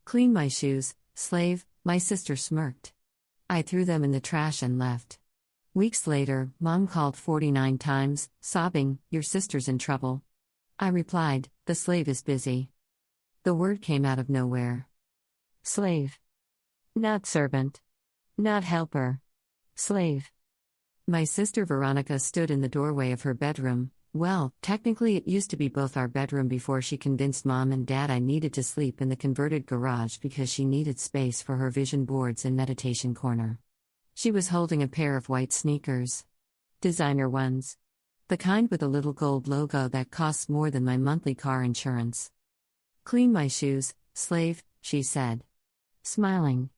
Clean my shoes, slave, my sister smirked. I threw them in the trash and left. Weeks later, Mom called 49 times, sobbing, "Your sister's in trouble." I replied, "The slave is busy." The word came out of nowhere. Slave. Not servant. Not helper. Slave. My sister Veronica stood in the doorway of her bedroom. Well, technically it used to be both our bedroom before she convinced Mom and Dad I needed to sleep in the converted garage because she needed space for her vision boards and meditation corner. She was holding a pair of white sneakers. Designer ones. The kind with a little gold logo that costs more than my monthly car insurance. "Clean my shoes, slave," she said. Smiling.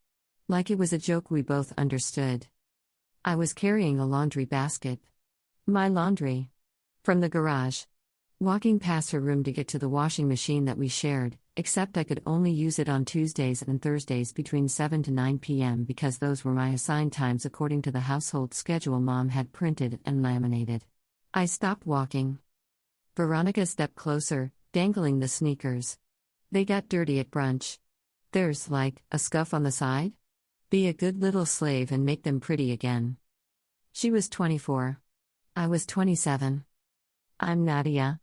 Like it was a joke we both understood. I was carrying a laundry basket. My laundry. From the garage. Walking past her room to get to the washing machine that we shared, except I could only use it on Tuesdays and Thursdays between 7 to 9 p.m. because those were my assigned times according to the household schedule Mom had printed and laminated. I stopped walking. Veronica stepped closer, dangling the sneakers. "They got dirty at brunch. There's, like, a scuff on the side? Be a good little slave and make them pretty again." She was 24. I was 27. I'm Nadia.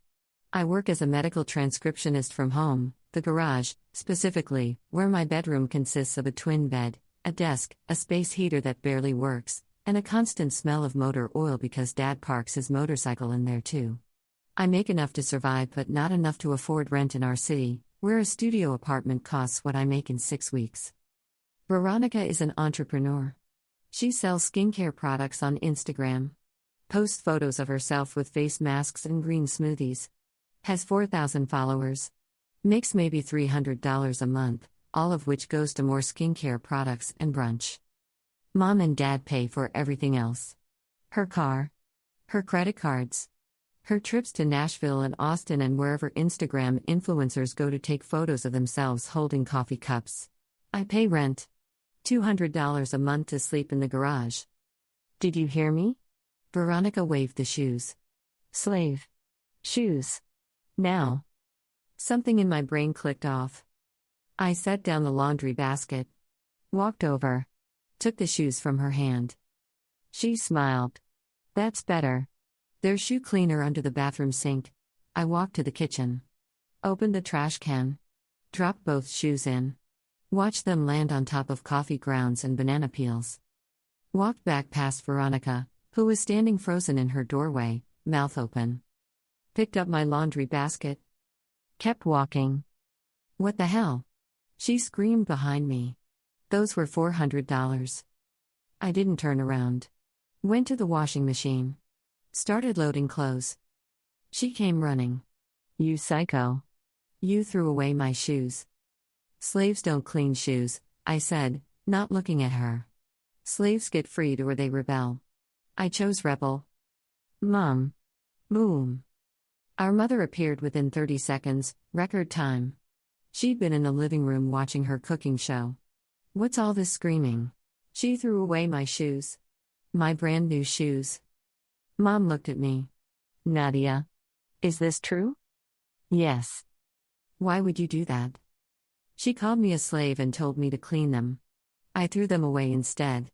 I work as a medical transcriptionist from home, the garage, specifically, where my bedroom consists of a twin bed, a desk, a space heater that barely works, and a constant smell of motor oil because Dad parks his motorcycle in there too. I make enough to survive but not enough to afford rent in our city, where a studio apartment costs what I make in 6 weeks. Veronica is an entrepreneur. She sells skincare products on Instagram. Posts photos of herself with face masks and green smoothies. Has 4,000 followers. Makes maybe $300 a month, all of which goes to more skincare products and brunch. Mom and Dad pay for everything else. Her car. Her credit cards. Her trips to Nashville and Austin and wherever Instagram influencers go to take photos of themselves holding coffee cups. I pay rent. $200 a month to sleep in the garage. Did you hear me? Veronica waved the shoes. Slave. Shoes. Now. Something in my brain clicked off. I set down the laundry basket. Walked over. Took the shoes from her hand. She smiled. That's better. There's shoe cleaner under the bathroom sink. I walked to the kitchen. Opened the trash can. Dropped both shoes in. Watched them land on top of coffee grounds and banana peels. Walked back past Veronica, who was standing frozen in her doorway, mouth open. Picked up my laundry basket. Kept walking. What the hell? She screamed behind me. Those were $400. I didn't turn around. Went to the washing machine. Started loading clothes. She came running. You psycho. You threw away my shoes. Slaves don't clean shoes, I said, not looking at her. Slaves get freed or they rebel. I chose rebel. Mom. Boom. Our mother appeared within 30 seconds, record time. She'd been in the living room watching her cooking show. What's all this screaming? She threw away my shoes. My brand new shoes. Mom looked at me. Nadia. Is this true? Yes. Why would you do that? She called me a slave and told me to clean them. I threw them away instead.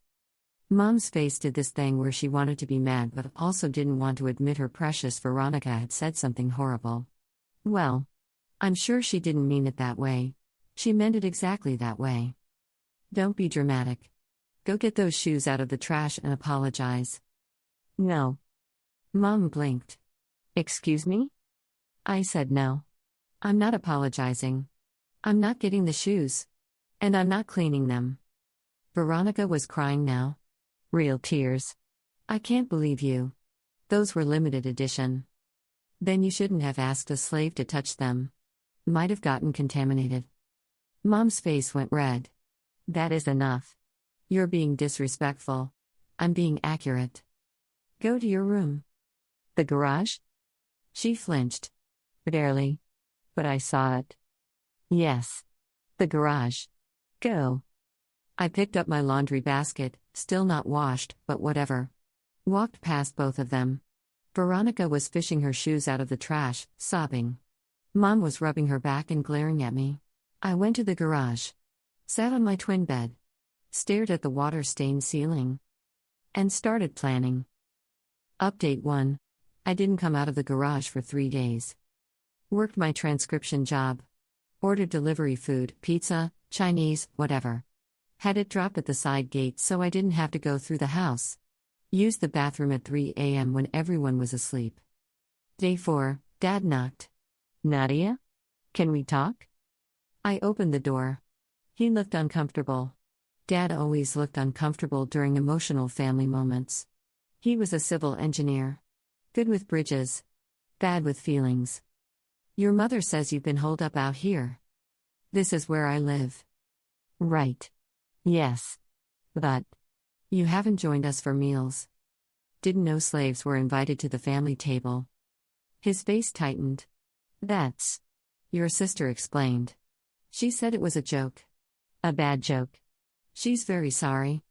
Mom's face did this thing where she wanted to be mad but also didn't want to admit her precious Veronica had said something horrible. Well, I'm sure she didn't mean it that way. She meant it exactly that way. Don't be dramatic. Go get those shoes out of the trash and apologize. No. Mom blinked. Excuse me? I said no. I'm not apologizing. I'm not getting the shoes. And I'm not cleaning them. Veronica was crying now. Real tears. I can't believe you. Those were limited edition. Then you shouldn't have asked a slave to touch them. Might have gotten contaminated. Mom's face went red. That is enough. You're being disrespectful. I'm being accurate. Go to your room. The garage? She flinched. Barely. But I saw it. Yes. The garage. Go. I picked up my laundry basket, still not washed, but whatever. Walked past both of them. Veronica was fishing her shoes out of the trash, sobbing. Mom was rubbing her back and glaring at me. I went to the garage. Sat on my twin bed, stared at the water-stained ceiling, and started planning. Update 1. I didn't come out of the garage for 3 days. Worked my transcription job. Ordered delivery food, pizza, Chinese, whatever. Had it drop at the side gate so I didn't have to go through the house. Used the bathroom at 3 a.m. when everyone was asleep. Day 4, Dad knocked. Nadia? Can we talk? I opened the door. He looked uncomfortable. Dad always looked uncomfortable during emotional family moments. He was a civil engineer. Good with bridges. Bad with feelings. Your mother says you've been holed up out here. This is where I live. Right. Yes. But you haven't joined us for meals. Didn't know slaves were invited to the family table. His face tightened. That's your sister explained. She said it was a joke. A bad joke. She's very sorry.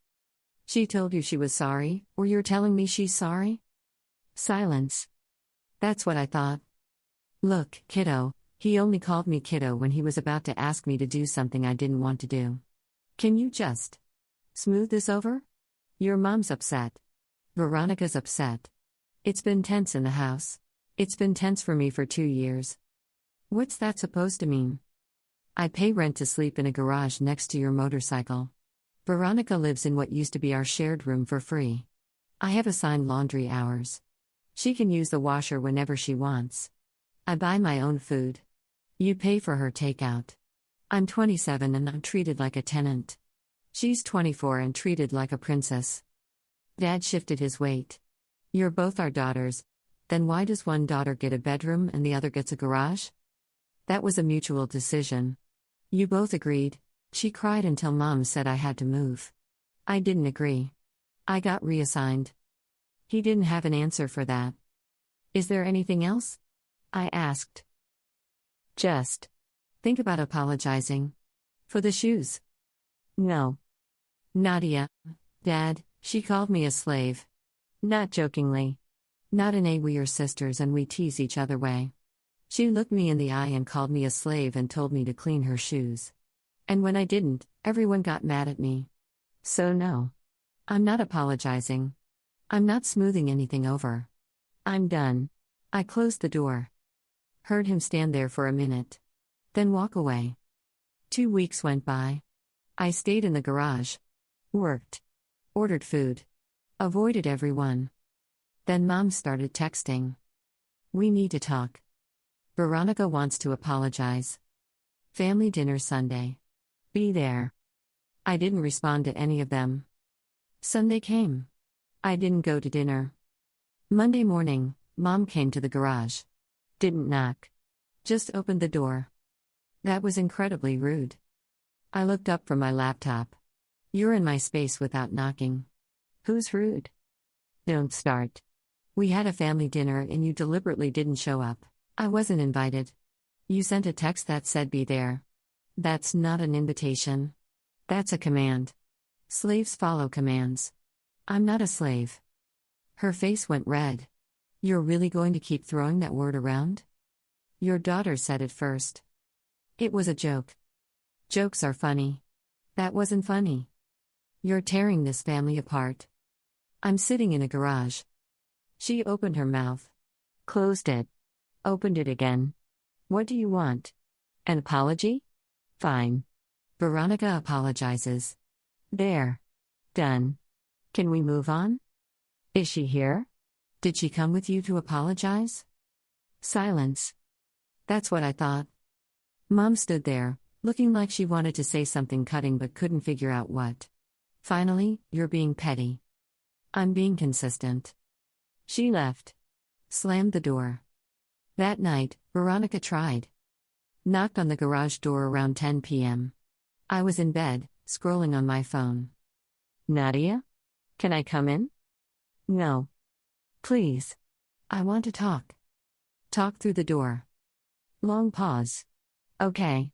She told you she was sorry, or you're telling me she's sorry? Silence. That's what I thought. Look, kiddo, he only called me kiddo when he was about to ask me to do something I didn't want to do. Can you just smooth this over? Your mom's upset. Veronica's upset. It's been tense in the house. It's been tense for me for 2 years. What's that supposed to mean? I pay rent to sleep in a garage next to your motorcycle. Veronica lives in what used to be our shared room for free. I have assigned laundry hours. She can use the washer whenever she wants. I buy my own food. You pay for her takeout. I'm 27 and I'm treated like a tenant. She's 24 and treated like a princess. Dad shifted his weight. You're both our daughters. Then why does one daughter get a bedroom and the other gets a garage? That was a mutual decision. You both agreed. She cried until Mom said I had to move. I didn't agree. I got reassigned. He didn't have an answer for that. Is there anything else? I asked. Just think about apologizing. For the shoes. No. Nadia, Dad, she called me a slave. Not jokingly. Not in a we are sisters and we tease each other way. She looked me in the eye and called me a slave and told me to clean her shoes. And when I didn't, everyone got mad at me. So no. I'm not apologizing. I'm not smoothing anything over. I'm done. I closed the door. Heard him stand there for a minute. Then walk away. 2 weeks went by. I stayed in the garage. Worked. Ordered food. Avoided everyone. Then Mom started texting. We need to talk. Veronica wants to apologize. Family dinner Sunday. Be there. I didn't respond to any of them. Sunday came. I didn't go to dinner. Monday morning, Mom came to the garage. Didn't knock. Just opened the door. That was incredibly rude. I looked up from my laptop. You're in my space without knocking. Who's rude? Don't start. We had a family dinner and you deliberately didn't show up. I wasn't invited. You sent a text that said be there. That's not an invitation. That's a command. Slaves follow commands. I'm not a slave. Her face went red. You're really going to keep throwing that word around? Your daughter said it first. It was a joke. Jokes are funny. That wasn't funny. You're tearing this family apart. I'm sitting in a garage. She opened her mouth. Closed it. Opened it again. What do you want? An apology? Fine. Veronica apologizes. There. Done. Can we move on? Is she here? Did she come with you to apologize? Silence. That's what I thought. Mom stood there, looking like she wanted to say something cutting but couldn't figure out what. Finally, you're being petty. I'm being consistent. She left. Slammed the door. That night, Veronica tried. Knocked on the garage door around 10 p.m. I was in bed, scrolling on my phone. Nadia? Can I come in? No. Please. I want to talk. Talk through the door. Long pause. Okay.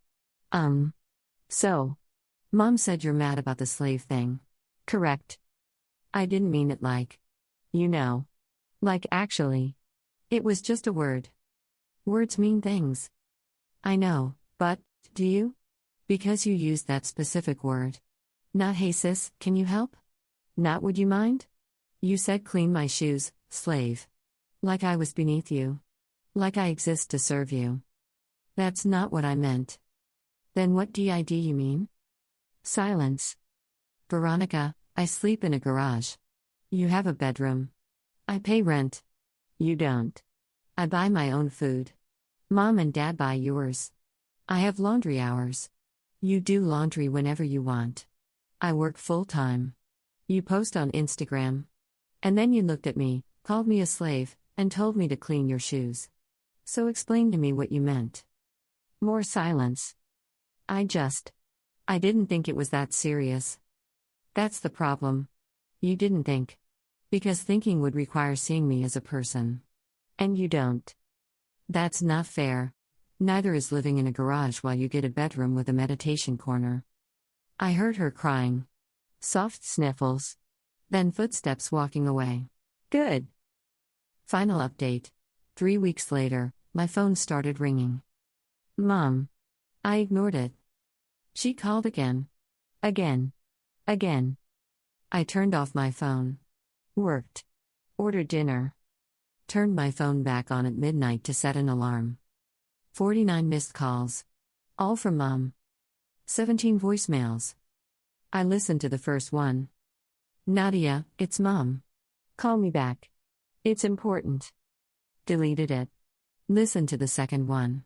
So. Mom said you're mad about the slave thing. Correct. I didn't mean it like. You know. Like actually. It was just a word. Words mean things. I know, but, do you? Because you used that specific word. Not hey sis, can you help? Not would you mind? You said clean my shoes, slave. Like I was beneath you. Like I exist to serve you. That's not what I meant. Then what did you mean? Silence. Veronica, I sleep in a garage. You have a bedroom. I pay rent. You don't. I buy my own food. Mom and Dad buy yours. I have laundry hours. You do laundry whenever you want. I work full-time. You post on Instagram. And then you looked at me, called me a slave, and told me to clean your shoes. So explain to me what you meant. More silence. I didn't think it was that serious. That's the problem. You didn't think. Because thinking would require seeing me as a person. And you don't. That's not fair. Neither is living in a garage while you get a bedroom with a meditation corner. I heard her crying. Soft sniffles. Then footsteps walking away. Good. Final update. 3 weeks later, my phone started ringing. Mom. I ignored it. She called again. Again. Again. I turned off my phone. Worked. Ordered dinner. Turned my phone back on at midnight to set an alarm. 49 missed calls. All from Mom. 17 voicemails. I listened to the first one. Nadia, it's Mom. Call me back. It's important. Deleted it. Listen to the second one.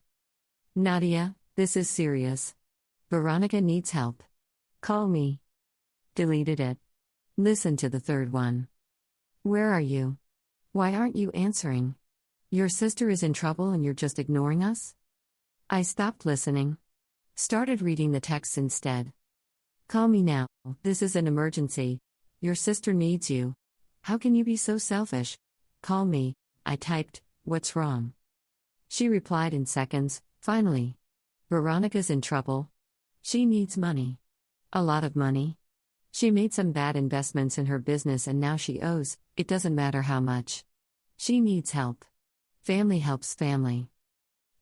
Nadia, this is serious. Veronica needs help. Call me. Deleted it. Listen to the third one. Where are you? Why aren't you answering? Your sister is in trouble and you're just ignoring us? I stopped listening. Started reading the texts instead. Call me now, this is an emergency. Your sister needs you. How can you be so selfish? Call me, I typed, what's wrong? She replied in seconds, finally. Veronica's in trouble. She needs money. A lot of money. She made some bad investments in her business and now she owes, it doesn't matter how much. She needs help. Family helps family.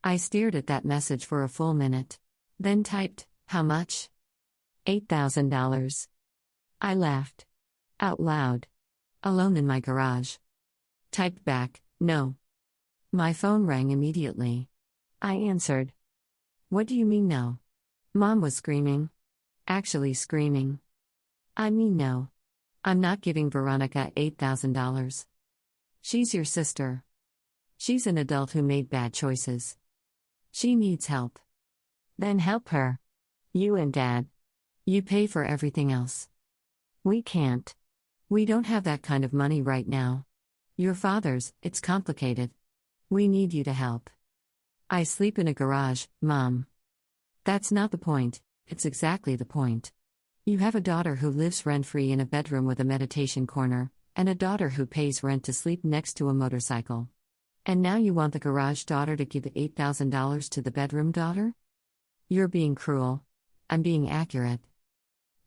I stared at that message for a full minute. Then typed, how much? $8,000. I laughed. Out loud. Alone in my garage. Typed back, no. My phone rang immediately. I answered. What do you mean no? Mom was screaming. Actually screaming. I mean no. I'm not giving Veronica $8,000. She's your sister. She's an adult who made bad choices. She needs help. Then help her. You and Dad. You pay for everything else. We can't. We don't have that kind of money right now. Your father's, it's complicated. We need you to help. I sleep in a garage, Mom. That's not the point, it's exactly the point. You have a daughter who lives rent-free in a bedroom with a meditation corner, and a daughter who pays rent to sleep next to a motorcycle. And now you want the garage daughter to give $8,000 to the bedroom daughter? You're being cruel. I'm being accurate.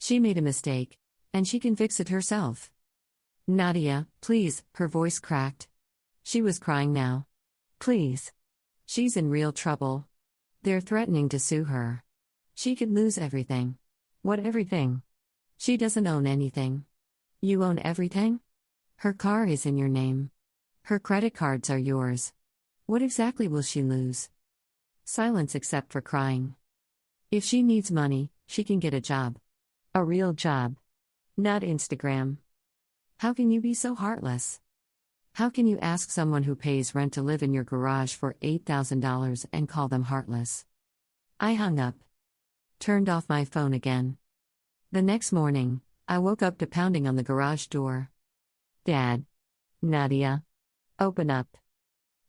She made a mistake, and she can fix it herself. Nadia, please, her voice cracked. She was crying now. Please. She's in real trouble. They're threatening to sue her. She could lose everything. What everything? She doesn't own anything. You own everything? Her car is in your name. Her credit cards are yours. What exactly will she lose? Silence except for crying. If she needs money, she can get a job. A real job. Not Instagram. How can you be so heartless? How can you ask someone who pays rent to live in your garage for $8,000 and call them heartless? I hung up. Turned off my phone again. The next morning, I woke up to pounding on the garage door. Dad. Nadia. Open up.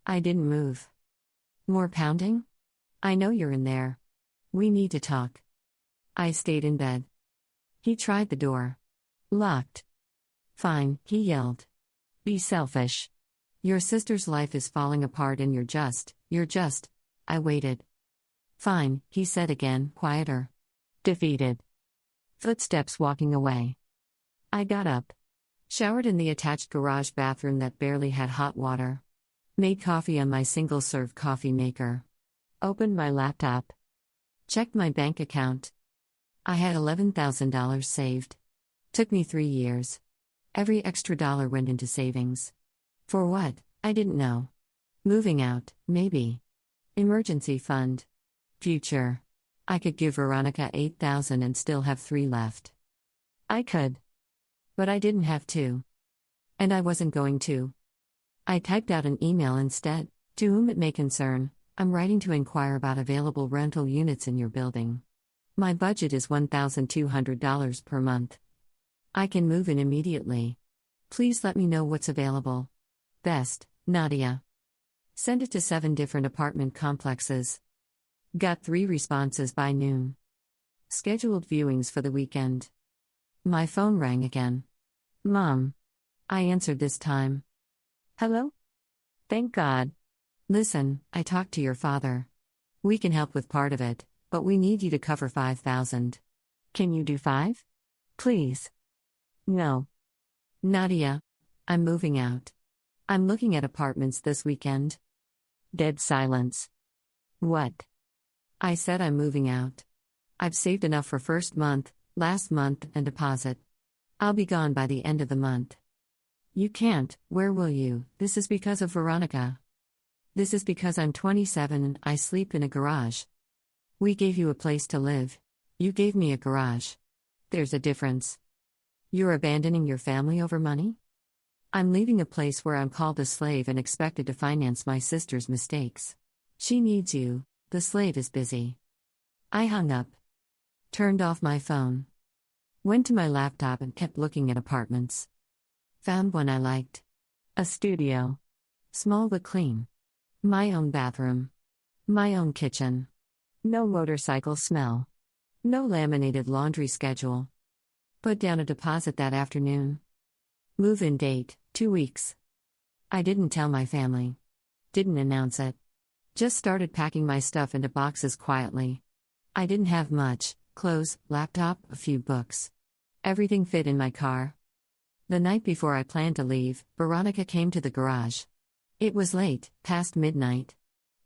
I didn't move. More pounding? I know you're in there. We need to talk. I stayed in bed. He tried the door. Locked. Fine, he yelled. Be selfish. Your sister's life is falling apart and you're just. I waited. Fine, he said again, quieter. Defeated. Footsteps walking away. I got up. Showered in the attached garage bathroom that barely had hot water. Made coffee on my single-serve coffee maker. Opened my laptop. Checked my bank account. I had $11,000 saved. Took me 3 years. Every extra dollar went into savings. For what? I didn't know. Moving out, maybe. Emergency fund. Future. I could give Veronica $8,000 and still have 3 left. I could. But I didn't have to. And I wasn't going to. I typed out an email instead. To whom it may concern, I'm writing to inquire about available rental units in your building. My budget is $1,200 per month. I can move in immediately. Please let me know what's available. Best, Nadia. Send it to 7 different apartment complexes. Got 3 responses by noon. Scheduled viewings for the weekend. My phone rang again. Mom. I answered this time. Hello? Thank God. Listen, I talked to your father. We can help with part of it, but we need you to cover $5,000. Can you do 5? Please. No. Nadia, I'm moving out. I'm looking at apartments this weekend. Dead silence. What? I said I'm moving out. I've saved enough for first month, last month, and deposit. I'll be gone by the end of the month. You can't, where will you? This is because of Veronica. This is because I'm 27 and I sleep in a garage. We gave you a place to live. You gave me a garage. There's a difference. You're abandoning your family over money? I'm leaving a place where I'm called a slave and expected to finance my sister's mistakes. She needs you, the slave is busy. I hung up. Turned off my phone. Went to my laptop and kept looking at apartments. Found one I liked. A studio. Small but clean. My own bathroom. My own kitchen. No motorcycle smell. No laminated laundry schedule. Put down a deposit that afternoon. Move-in date, 2 weeks. I didn't tell my family. Didn't announce it. Just started packing my stuff into boxes quietly. I didn't have much: clothes, laptop, a few books. Everything fit in my car. The night before I planned to leave, Veronica came to the garage. It was late, past midnight.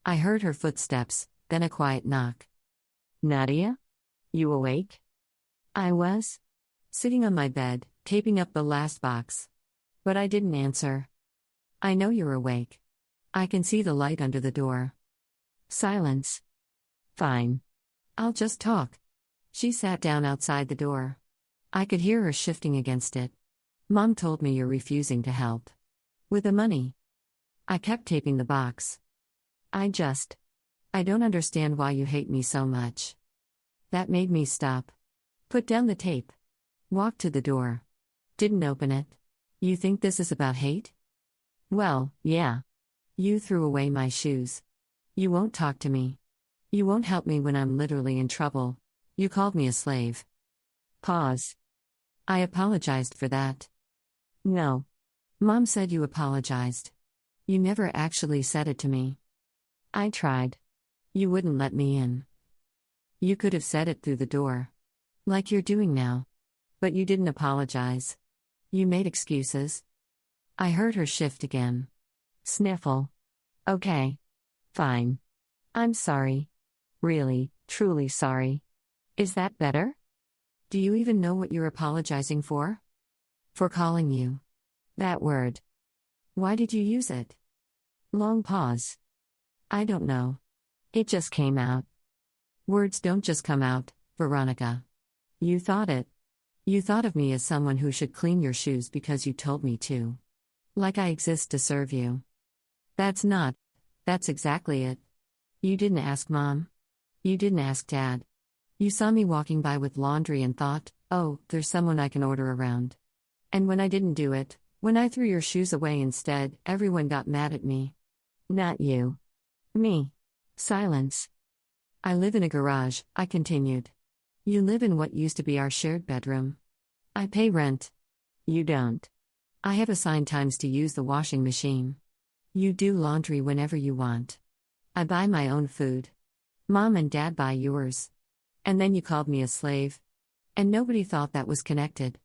I heard her footsteps, then a quiet knock. Nadia? You awake? I was. Sitting on my bed, taping up the last box. But I didn't answer. I know you're awake. I can see the light under the door. Silence. Fine. I'll just talk. She sat down outside the door. I could hear her shifting against it. Mom told me you're refusing to help. With the money. I kept taping the box. I don't understand why you hate me so much. That made me stop. Put down the tape. Walked to the door. Didn't open it. You think this is about hate? Well, yeah. You threw away my shoes. You won't talk to me. You won't help me when I'm literally in trouble. You called me a slave. Pause. I apologized for that. No. Mom said you apologized. You never actually said it to me. I tried. You wouldn't let me in. You could have said it through the door. Like you're doing now. But you didn't apologize. You made excuses. I heard her shift again. Sniffle. Okay. Fine. I'm sorry. Really, truly sorry. Is that better? Do you even know what you're apologizing for? For calling you. That word. Why did you use it? Long pause. I don't know. It just came out. Words don't just come out, Veronica. You thought it. You thought of me as someone who should clean your shoes because you told me to. Like I exist to serve you. That's exactly it. You didn't ask Mom. You didn't ask Dad. You saw me walking by with laundry and thought, oh, there's someone I can order around. And when I didn't do it, when I threw your shoes away instead, everyone got mad at me. Not you. Me. Silence. I live in a garage, I continued. You live in what used to be our shared bedroom. I pay rent. You don't. I have assigned times to use the washing machine. You do laundry whenever you want. I buy my own food. Mom and Dad buy yours. And then you called me a slave. And nobody thought that was connected.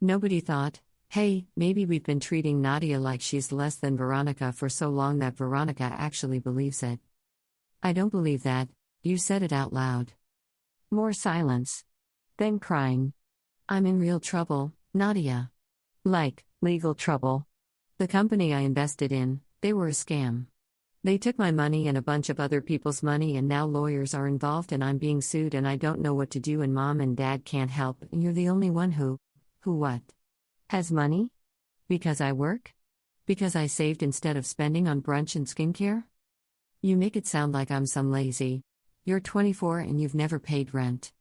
Nobody thought, hey, maybe we've been treating Nadia like she's less than Veronica for so long that Veronica actually believes it. I don't believe that. You said it out loud. More silence. Then crying. I'm in real trouble, Nadia. Like, legal trouble. The company I invested in, they were a scam. They took my money and a bunch of other people's money, and now lawyers are involved and I'm being sued and I don't know what to do, and mom and dad can't help, and you're the only one who what? Has money? Because I work? Because I saved instead of spending on brunch and skincare? You make it sound like I'm some lazy. You're 24 and you've never paid rent.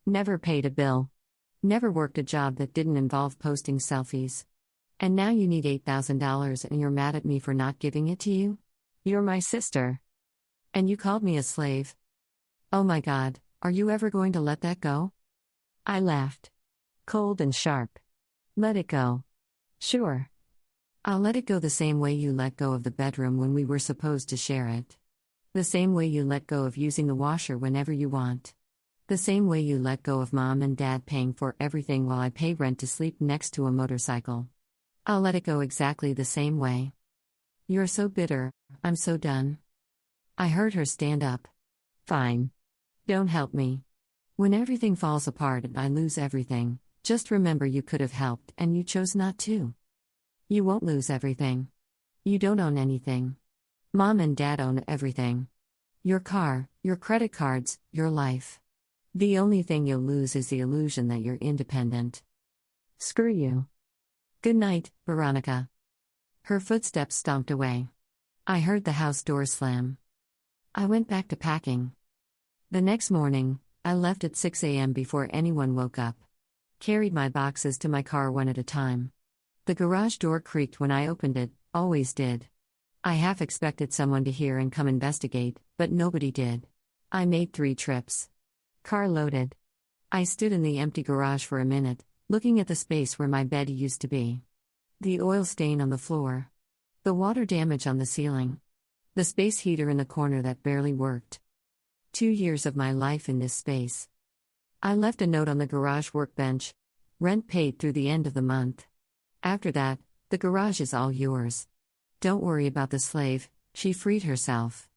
Never paid a bill. Never worked a job that didn't involve posting selfies. And now you need $8,000 and you're mad at me for not giving it to you? You're my sister. And you called me a slave. Oh my God, are you ever going to let that go? I laughed. Cold and sharp. Let it go. Sure. I'll let it go the same way you let go of the bedroom when we were supposed to share it. The same way you let go of using the washer whenever you want. The same way you let go of mom and dad paying for everything while I pay rent to sleep next to a motorcycle. I'll let it go exactly the same way. You're so bitter, I'm so done. I heard her stand up. Fine. Don't help me. When everything falls apart and I lose everything, just remember you could have helped and you chose not to. You won't lose everything. You don't own anything. Mom and dad own everything. Your car, your credit cards, your life. The only thing you'll lose is the illusion that you're independent. Screw you. Good night, Veronica. Her footsteps stomped away. I heard the house door slam. I went back to packing. The next morning, I left at 6 a.m. before anyone woke up. Carried my boxes to my car one at a time. The garage door creaked when I opened it, always did. I half expected someone to hear and come investigate, but nobody did. I made 3 trips. Car loaded. I stood in the empty garage for a minute, looking at the space where my bed used to be. The oil stain on the floor. The water damage on the ceiling. The space heater in the corner that barely worked. 2 years of my life in this space. I left a note on the garage workbench. Rent paid through the end of the month. After that, the garage is all yours. Don't worry about the slave, she freed herself.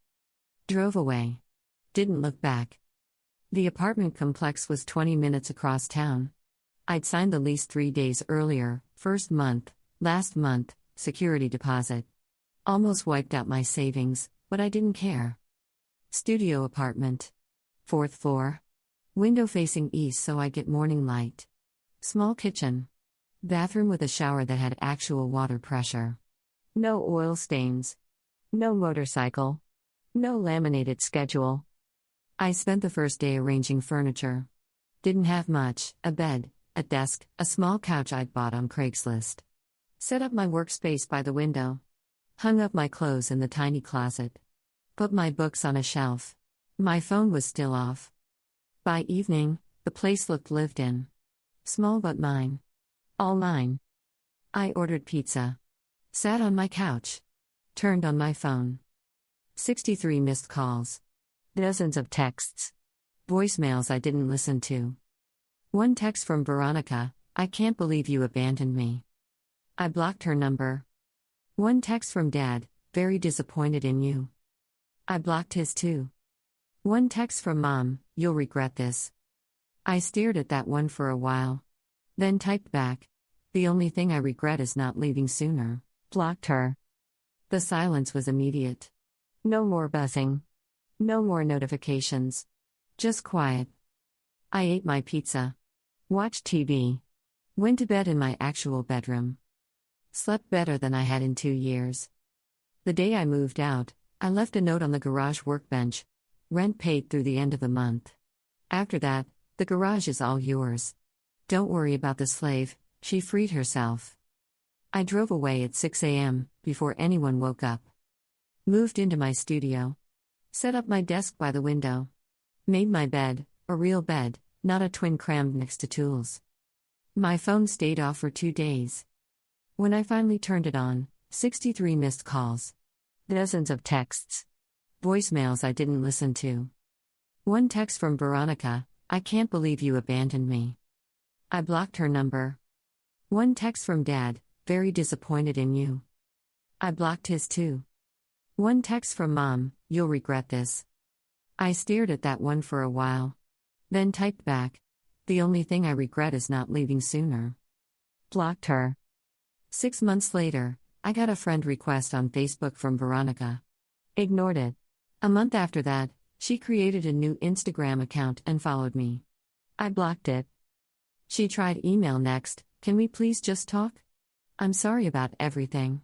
Drove away. Didn't look back. The apartment complex was 20 minutes across town. I'd signed the lease 3 days earlier, first month, last month, security deposit. Almost wiped out my savings, but I didn't care. Studio apartment. 4th floor. Window facing east so I get morning light. Small kitchen. Bathroom with a shower that had actual water pressure. No oil stains. No motorcycle. No laminated schedule. I spent the first day arranging furniture. Didn't have much, a bed, a desk, a small couch I'd bought on Craigslist. Set up my workspace by the window. Hung up my clothes in the tiny closet. Put my books on a shelf. My phone was still off. By evening, the place looked lived in. Small but mine. All mine. I ordered pizza. Sat on my couch. Turned on my phone. 63 missed calls. Dozens of texts. Voicemails I didn't listen to. One text from Veronica, I can't believe you abandoned me. I blocked her number. One text from Dad, very disappointed in you. I blocked his too. One text from Mom, you'll regret this. I stared at that one for a while. Then typed back, the only thing I regret is not leaving sooner. Blocked her. The silence was immediate. No more buzzing. No more notifications. Just quiet. I ate my pizza. Watched TV. Went to bed in my actual bedroom. Slept better than I had in 2 years. The day I moved out, I left a note on the garage workbench. Rent paid through the end of the month. After that, the garage is all yours. Don't worry about the slave, she freed herself. I drove away at 6 a.m., before anyone woke up. Moved into my studio. Set up my desk by the window. Made my bed, a real bed, not a twin crammed next to tools. My phone stayed off for 2 days. When I finally turned it on, 63 missed calls. Dozens of texts. Voicemails I didn't listen to. One text from Veronica, I can't believe you abandoned me. I blocked her number. One text from Dad, very disappointed in you. I blocked his too. One text from Mom, you'll regret this. I stared at that one for a while. Then typed back, The only thing I regret is not leaving sooner. Blocked her. 6 months later, I got a friend request on Facebook from Veronica. Ignored it. A month after that, she created a new Instagram account and followed me. I blocked it. She tried email next. Can we please just talk? I'm sorry about everything.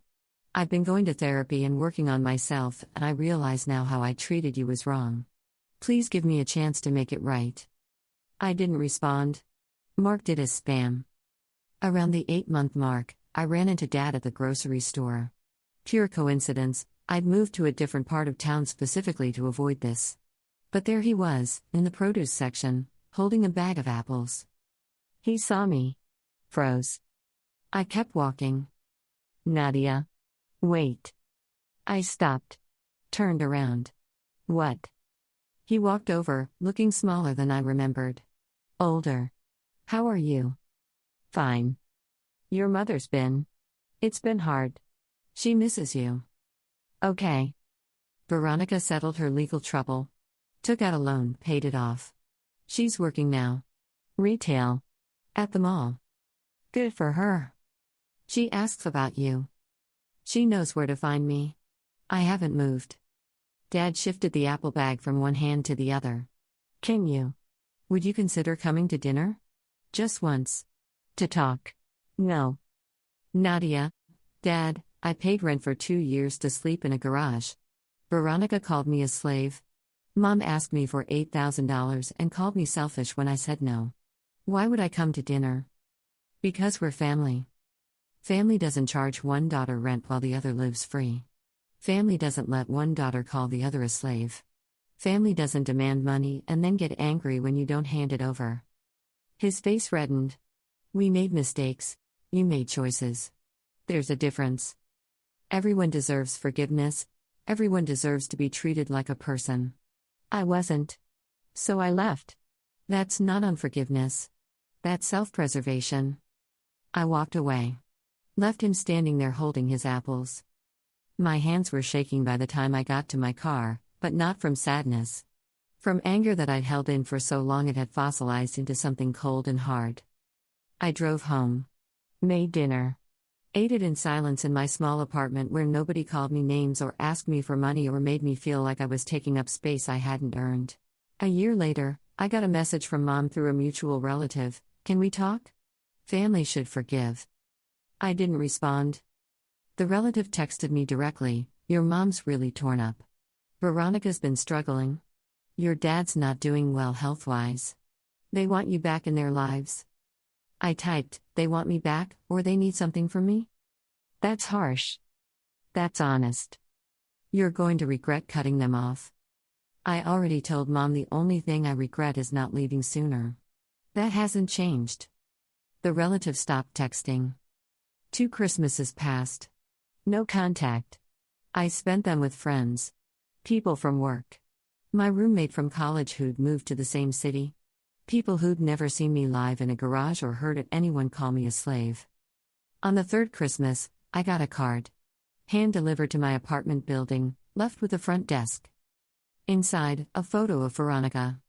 I've been going to therapy and working on myself, and I realize now how I treated you was wrong. Please give me a chance to make it right. I didn't respond. Marked it as spam. Around the 8-month mark, I ran into Dad at the grocery store. Pure coincidence, I'd moved to a different part of town specifically to avoid this. But there he was, in the produce section, holding a bag of apples. He saw me. Froze. I kept walking. Nadia. Wait. I stopped. Turned around. What? He walked over, looking smaller than I remembered. Older. How are you? Fine. Your mother's been. It's been hard. She misses you. Okay. Veronica settled her legal trouble. Took out a loan, paid it off. She's working now. Retail. At the mall. Good for her. She asks about you. She knows where to find me. I haven't moved. Dad shifted the apple bag from one hand to the other. Can you? Would you consider coming to dinner? Just once. To talk. No. Nadia. Dad, I paid rent for 2 years to sleep in a garage. Veronica called me a slave. Mom asked me for $8,000 and called me selfish when I said no. Why would I come to dinner? Because we're family. Family doesn't charge one daughter rent while the other lives free. Family doesn't let one daughter call the other a slave. Family doesn't demand money and then get angry when you don't hand it over. His face reddened. We made mistakes. You made choices. There's a difference. Everyone deserves forgiveness. Everyone deserves to be treated like a person. I wasn't. So I left. That's not unforgiveness. That's self-preservation. I walked away. Left him standing there holding his apples. My hands were shaking by the time I got to my car, but not from sadness. From anger that I'd held in for so long it had fossilized into something cold and hard. I drove home. Made dinner. Ate it in silence in my small apartment where nobody called me names or asked me for money or made me feel like I was taking up space I hadn't earned. A year later, I got a message from Mom through a mutual relative. Can we talk? Family should forgive. I didn't respond. The relative texted me directly, your mom's really torn up. Veronica's been struggling. Your dad's not doing well health-wise. They want you back in their lives. I typed, they want me back, or they need something from me? That's harsh. That's honest. You're going to regret cutting them off. I already told Mom the only thing I regret is not leaving sooner. That hasn't changed. The relative stopped texting. 2 Christmases passed. No contact. I spent them with friends. People from work. My roommate from college who'd moved to the same city. People who'd never seen me live in a garage or heard anyone call me a slave. On the 3rd Christmas, I got a card. Hand-delivered to my apartment building, left with the front desk. Inside, a photo of Veronica.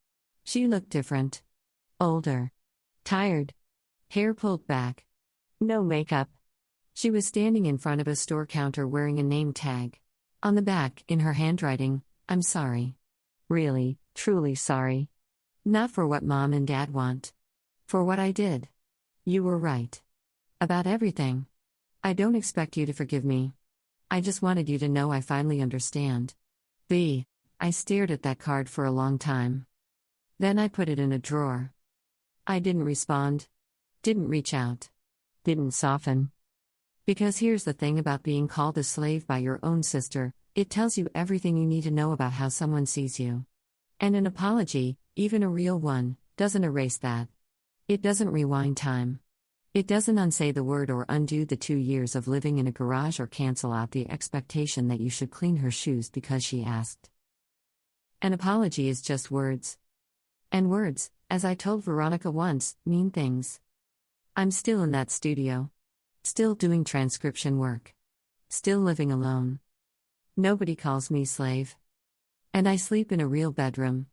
She looked different. Older. Tired. Hair pulled back. No makeup. She was standing in front of a store counter wearing a name tag. On the back, in her handwriting, I'm sorry. Really, truly sorry. Not for what Mom and Dad want. For what I did. You were right. About everything. I don't expect you to forgive me. I just wanted you to know I finally understand. I stared at that card for a long time. Then I put it in a drawer. I didn't respond. Didn't reach out. Didn't soften. Because here's the thing about being called a slave by your own sister, it tells you everything you need to know about how someone sees you. And an apology, even a real one, doesn't erase that. It doesn't rewind time. It doesn't unsay the word or undo the 2 years of living in a garage or cancel out the expectation that you should clean her shoes because she asked. An apology is just words. And words, as I told Veronica once, mean things. I'm still in that studio. Still doing transcription work. Still living alone. Nobody calls me slave. And I sleep in a real bedroom.